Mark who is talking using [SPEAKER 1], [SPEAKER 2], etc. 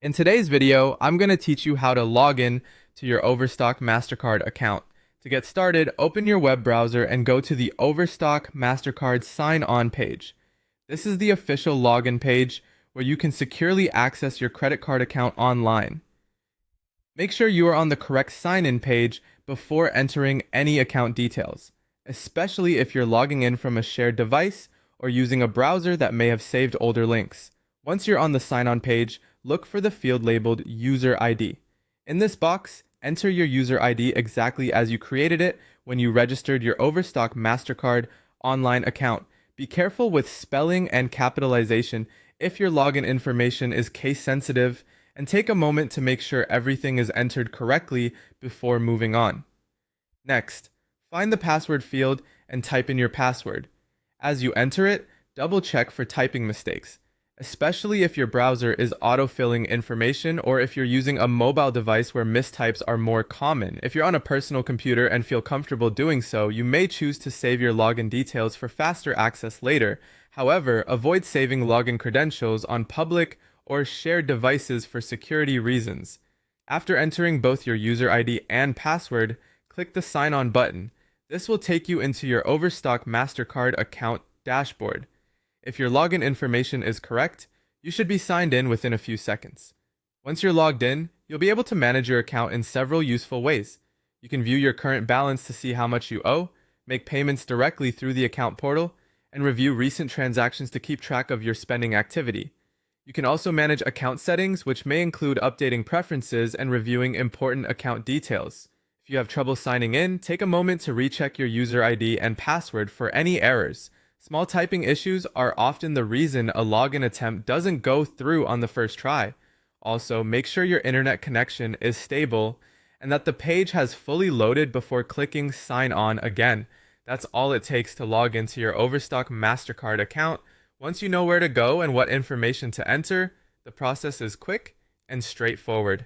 [SPEAKER 1] In today's video, I'm going to teach you how to log in to your Overstock Mastercard account. To get started, open your web browser and go to the Overstock Mastercard sign-on page. This is the official login page where you can securely access your credit card account online. Make sure you are on the correct sign-in page before entering any account details, especially if you're logging in from a shared device or using a browser that may have saved older links. Once you're on the sign-on page, look for the field labeled User ID. In this box, enter your user ID exactly as you created it when you registered your Overstock Mastercard online account. Be careful with spelling and capitalization if your login information is case sensitive, and take a moment to make sure everything is entered correctly before moving on. Next, find the password field and type in your password. As you enter it, double check for typing mistakes, especially if your browser is autofilling information or if you're using a mobile device where mistypes are more common. If you're on a personal computer and feel comfortable doing so, you may choose to save your login details for faster access later. However, avoid saving login credentials on public or shared devices for security reasons. After entering both your user ID and password, click the Sign On button. This will take you into your Overstock Mastercard account dashboard. If your login information is correct, you should be signed in within a few seconds. Once you're logged in, you'll be able to manage your account in several useful ways. You can view your current balance to see how much you owe, make payments directly through the account portal, and review recent transactions to keep track of your spending activity. You can also manage account settings, which may include updating preferences and reviewing important account details. If you have trouble signing in, take a moment to recheck your user ID and password for any errors. Small typing issues are often the reason a login attempt doesn't go through on the first try. Also, make sure your internet connection is stable and that the page has fully loaded before clicking Sign On again. That's all it takes to log into your Overstock Mastercard account. Once you know where to go and what information to enter, the process is quick and straightforward.